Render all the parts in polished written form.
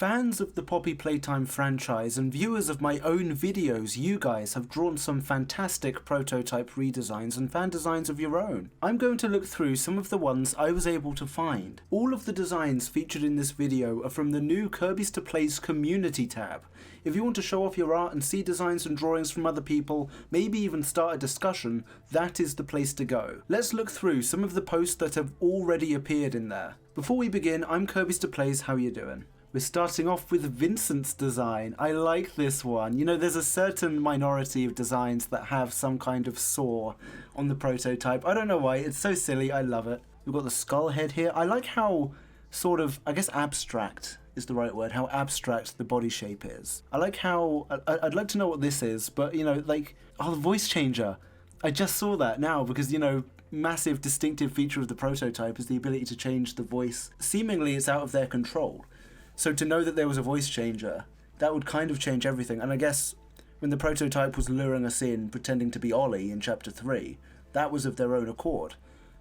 Fans of the Poppy Playtime franchise and viewers of my own videos, you guys have drawn some fantastic prototype redesigns and fan designs of your own. I'm going to look through some of the ones I was able to find. All of the designs featured in this video are from the new Kirbyster Plays Community tab. If you want to show off your art and see designs and drawings from other people, maybe even start a discussion, that is the place to go. Let's look through some of the posts that have already appeared in there. Before we begin, I'm Kirbyster Plays, how you doing? We're starting off with Vincent's design. I like this one. You know, there's a certain minority of designs that have some kind of saw on the prototype. I don't know why, it's so silly, I love it. We've got the skull head here. I like how sort of, I guess abstract is the right word, how abstract the body shape is. I like how, I'd like to know what this is, but you know, like, oh, the voice changer. I just saw that now because, you know, massive distinctive feature of the prototype is the ability to change the voice. Seemingly it's out of their control. So to know that there was a voice changer, that would kind of change everything. And I guess when the prototype was luring us in, pretending to be Ollie in Chapter 3, that was of their own accord.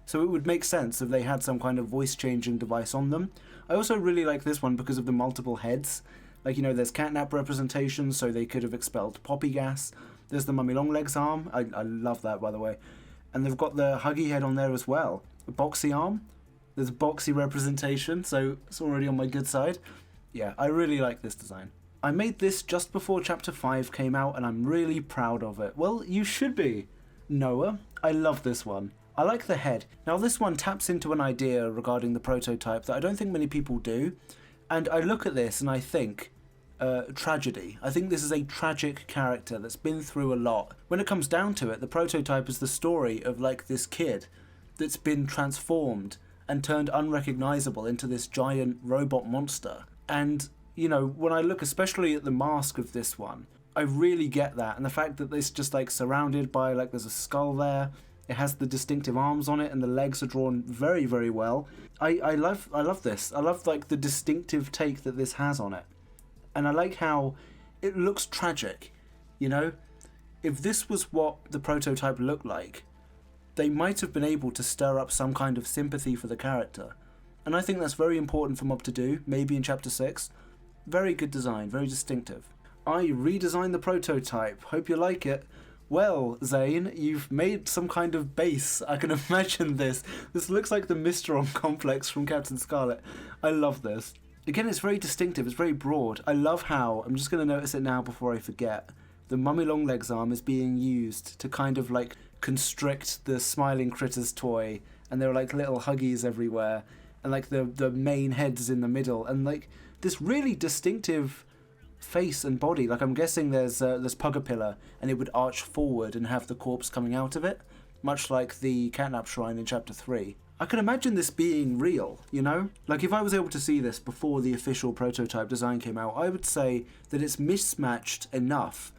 So it would make sense if they had some kind of voice changing device on them. I also really like this one because of the multiple heads. Like, you know, there's catnap representation, so they could have expelled poppy gas. There's the Mummy Longlegs arm. I love that, by the way. And they've got the Huggy head on there as well. A boxy arm. There's boxy representation, so it's already on my good side. Yeah, I really like this design. I made this just before Chapter 5 came out and I'm really proud of it. Well, you should be. Noah, I love this one. I like the head. Now this one taps into an idea regarding the prototype that I don't think many people do. And I look at this and I think, tragedy. I think this is a tragic character that's been through a lot. When it comes down to it, the prototype is the story of like this kid that's been transformed and turned unrecognizable into this giant robot monster. And, you know, when I look especially at the mask of this one, I really get that. And the fact that it's just like surrounded by, like, there's a skull there. It has the distinctive arms on it and the legs are drawn very, very well. I love this. I love, like, the distinctive take that this has on it. And I like how it looks tragic, you know? If this was what the prototype looked like, they might have been able to stir up some kind of sympathy for the character. And I think that's very important for Mob to do, maybe in Chapter 6. Very good design, very distinctive. I redesigned the prototype, hope you like it. Well, Zane, you've made some kind of base. I can imagine this. This looks like the Mistron complex from Captain Scarlet. I love this. Again, it's very distinctive, it's very broad. I love how, I'm just going to notice it now before I forget, the Mummy Longlegs arm is being used to kind of like constrict the Smiling Critters toy, and there are like little huggies everywhere. And like the main heads in the middle, and like this really distinctive face and body. Like I'm guessing there's Pugapilla, and it would arch forward and have the corpse coming out of it, much like the Catnap Shrine in Chapter 3. I can imagine this being real, you know? Like if I was able to see this before the official prototype design came out, I would say that it's mismatched enough,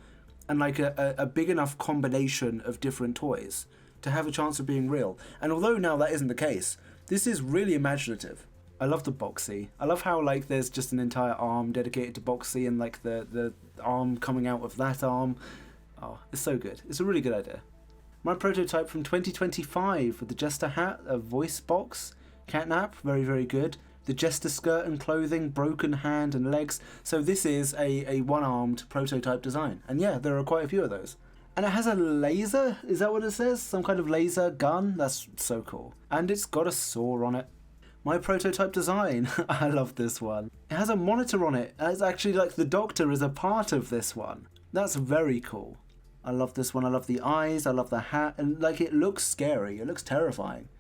and like a big enough combination of different toys to have a chance of being real. And although now that isn't the case, this is really imaginative. I love the boxy. I love how like there's just an entire arm dedicated to boxy and like the arm coming out of that arm. Oh, it's so good. It's a really good idea. My prototype from 2025 with the Jester hat, a voice box, catnap, very, very good. The Jester skirt and clothing, broken hand and legs. So this is a one-armed prototype design. And yeah, there are quite a few of those. And it has a laser? Is that what it says? Some kind of laser gun? That's so cool. And it's got a saw on it. My prototype design. I love this one. It has a monitor on it. And it's actually like the Doctor is a part of this one. That's very cool. I love this one. I love the eyes. I love the hat. And like it looks scary. It looks terrifying.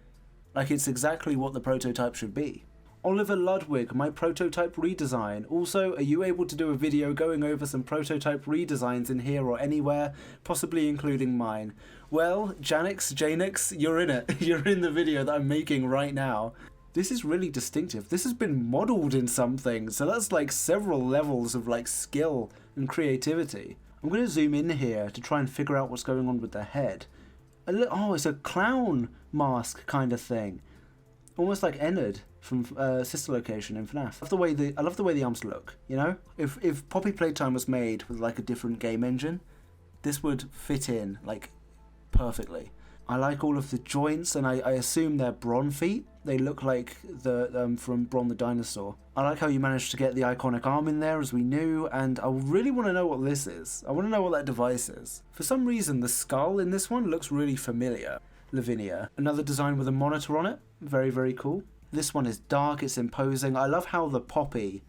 Like it's exactly what the prototype should be. Oliver Ludwig, my prototype redesign. Also, are you able to do a video going over some prototype redesigns in here or anywhere, possibly including mine? Well, Janix, you're in it. You're in the video that I'm making right now. This is really distinctive. This has been modeled in something, so that's like several levels of like skill and creativity. I'm going to zoom in here to try and figure out what's going on with the head. Oh, it's a clown mask kind of thing. Almost like Ennard from Sister Location in FNAF. I love the way the arms look, you know? If Poppy Playtime was made with like a different game engine, this would fit in like perfectly. I like all of the joints, and I assume they're Bron feet. They look like the from Bron the Dinosaur. I like how you managed to get the iconic arm in there as we knew, and I really want to know what this is. I want to know what that device is. For some reason, the skull in this one looks really familiar. Lavinia. Another design with a monitor on it. Very, very cool. This one is dark, it's imposing. I love how the Poppy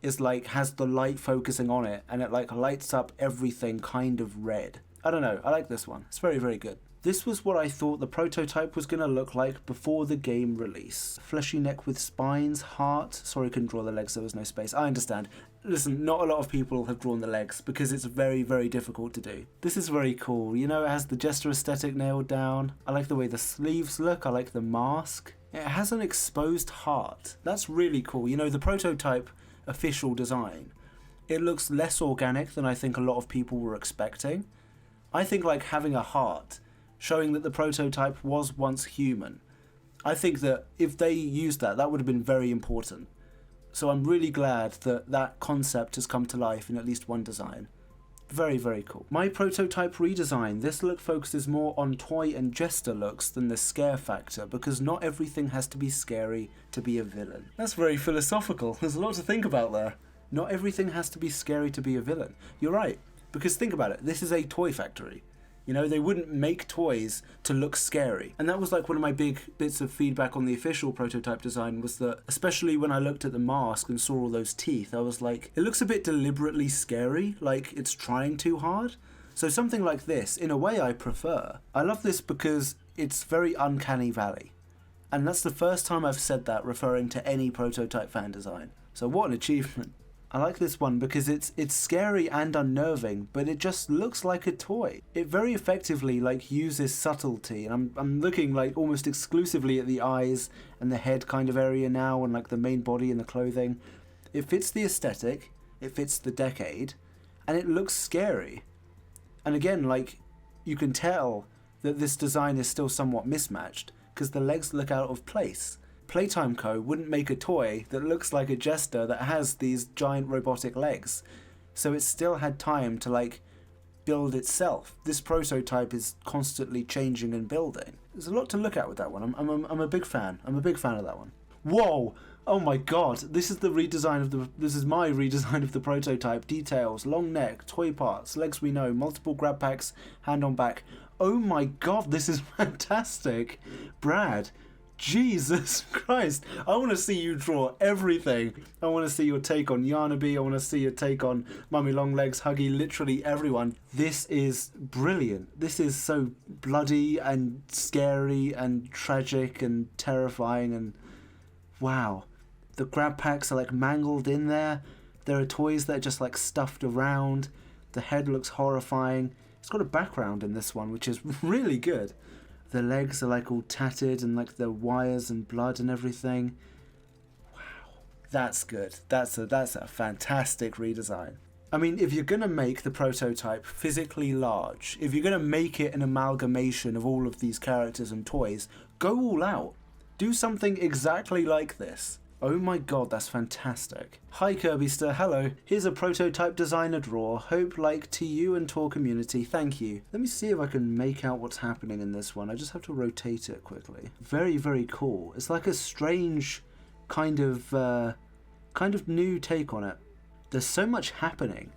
is like, has the light focusing on it, and it like lights up everything kind of red. I don't know, I like this one. It's very, very good. This was what I thought the prototype was going to look like before the game release. Fleshy neck with spines, heart. Sorry, I couldn't draw the legs, there was no space. I understand. Listen, not a lot of people have drawn the legs because it's very, very difficult to do. This is very cool. You know, it has the Jester aesthetic nailed down. I like the way the sleeves look. I like the mask. It has an exposed heart. That's really cool. You know, the prototype official design, it looks less organic than I think a lot of people were expecting. I think like having a heart showing that the prototype was once human. I think that if they used that, that would have been very important. So I'm really glad that that concept has come to life in at least one design. Very, very cool. My prototype redesign. This look focuses more on toy and Jester looks than the scare factor, because not everything has to be scary to be a villain. That's very philosophical. There's a lot to think about there. Not everything has to be scary to be a villain. You're right, because think about it. This is a toy factory. You know, they wouldn't make toys to look scary. And that was like one of my big bits of feedback on the official prototype design, was that, especially when I looked at the mask and saw all those teeth, I was like, it looks a bit deliberately scary, like it's trying too hard. So something like this, in a way, I prefer. I love this because it's very uncanny valley. And that's the first time I've said that referring to any prototype fan design. So what an achievement. I like this one because it's scary and unnerving, but it just looks like a toy. It very effectively like uses subtlety, and I'm looking like almost exclusively at the eyes and the head kind of area now, and like the main body and the clothing. It fits the aesthetic, it fits the decade, and it looks scary. And again, like, you can tell that this design is still somewhat mismatched because the legs look out of place. Playtime Co. wouldn't make a toy that looks like a Jester that has these giant robotic legs. So it still had time to like build itself. This prototype is constantly changing and building. There's a lot to look at with that one. I'm a big fan. I'm a big fan of that one. Whoa! Oh my god, this is my redesign of the prototype. Details, long neck, toy parts, legs we know, multiple grab packs, hand on back. Oh my god, this is fantastic. Brad, Jesus Christ, I want to see you draw everything. I want to see your take on Yarnaby, I want to see your take on Mummy Longlegs, Huggy, literally everyone. This is brilliant. This is so bloody and scary and tragic and terrifying, and wow. The grab packs are like mangled in there. There are toys that are just like stuffed around. The head looks horrifying. It's got a background in this one, which is really good. The legs are like all tattered and like the wires and blood and everything. Wow, that's good. That's a fantastic redesign. I mean, if you're going to make the prototype physically large, if you're going to make it an amalgamation of all of these characters and toys, go all out. Do something exactly like this. Oh my god, that's fantastic. Hi Kirbyster, hello. Here's a prototype designer draw. Hope like to you and Tour community, thank you. Let me see if I can make out what's happening in this one. I just have to rotate it quickly. Very, very cool. It's like a strange kind of new take on it. There's so much happening.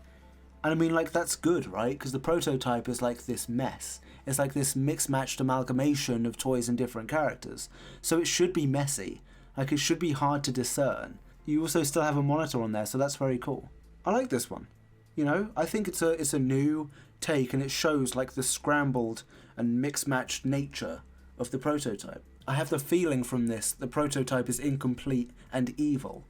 And I mean, like, that's good, right? Because the prototype is like this mess. It's like this mixed-matched amalgamation of toys and different characters. So it should be messy. Like, it should be hard to discern. You also still have a monitor on there, so that's very cool. I like this one. You know, I think it's a new take, and it shows like the scrambled and mixed-matched nature of the prototype. I have the feeling from this the prototype is incomplete and evil.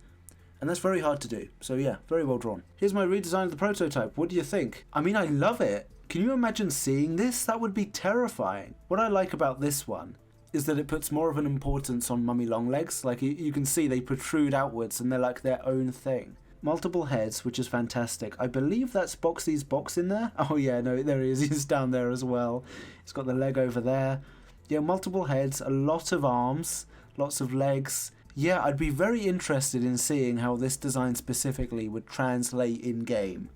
And that's very hard to do. So yeah, very well drawn. Here's my redesign of the prototype. What do you think? I mean, I love it. Can you imagine seeing this? That would be terrifying. What I like about this one is that it puts more of an importance on Mummy Longlegs. Like, you can see they protrude outwards and they're like their own thing. Multiple heads, which is fantastic. I believe that's Boxy's box in there. Oh yeah, no, there he is. He's down there as well. He's got the leg over there. Yeah, multiple heads, a lot of arms, lots of legs. Yeah, I'd be very interested in seeing how this design specifically would translate in-game.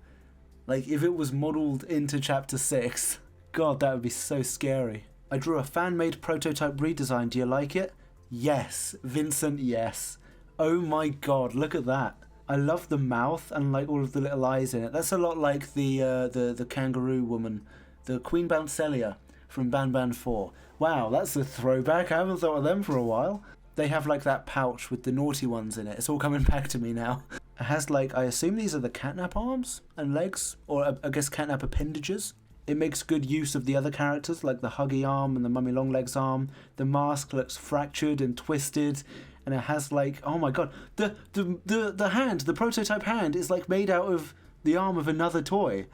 Like, if it was modelled into Chapter 6, God, that would be so scary. I drew a fan-made prototype redesign. Do you like it? Yes, Vincent, yes. Oh my god, look at that. I love the mouth and like all of the little eyes in it. That's a lot like the kangaroo woman, the Queen Bouncelia from Ban Ban 4. Wow, that's a throwback. I haven't thought of them for a while. They have like that pouch with the naughty ones in it. It's all coming back to me now. It has like, I assume these are the catnap arms and legs, or I guess catnap appendages. It makes good use of the other characters, like the Huggy arm and the Mummy Longlegs arm. The mask looks fractured and twisted, and it has like, oh my god, the hand, the prototype hand is like made out of the arm of another toy.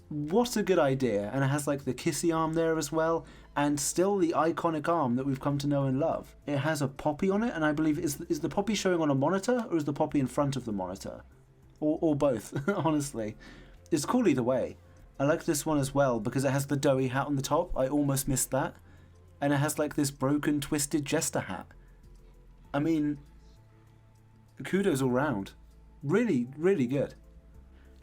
What a good idea. And it has like the kissy arm there as well, and still the iconic arm that we've come to know and love. It has a Poppy on it, and I believe, is the Poppy showing on a monitor, or is the Poppy in front of the monitor? Or both, honestly. It's cool either way. I like this one as well because it has the doughy hat on the top. I almost missed that. And it has like this broken, twisted Jester hat. I mean, kudos all round. Really, really good.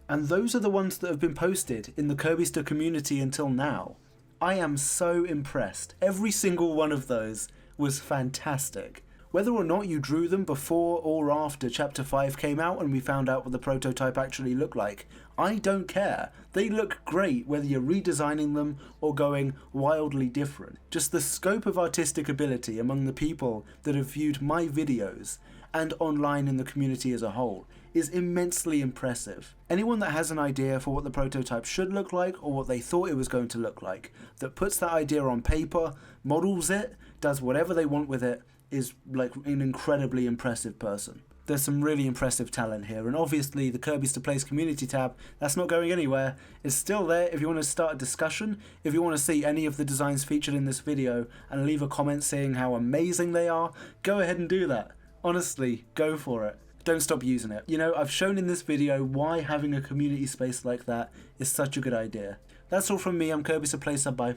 And those are the ones that have been posted in the Kirbyster community until now. I am so impressed. Every single one of those was fantastic. Whether or not you drew them before or after Chapter 5 came out and we found out what the prototype actually looked like, I don't care. They look great whether you're redesigning them or going wildly different. Just the scope of artistic ability among the people that have viewed my videos and online in the community as a whole is immensely impressive. Anyone that has an idea for what the prototype should look like or what they thought it was going to look like, that puts that idea on paper, models it, does whatever they want with it, is like an incredibly impressive person. There's some really impressive talent here, and obviously the Kirbyster Plays Community tab, that's not going anywhere. It's still there if you want to start a discussion, if you want to see any of the designs featured in this video and leave a comment saying how amazing they are, go ahead and do that. Honestly, go for it. Don't stop using it. You know, I've shown in this video why having a community space like that is such a good idea. That's all from me. I'm Kirbyster Plays. Bye.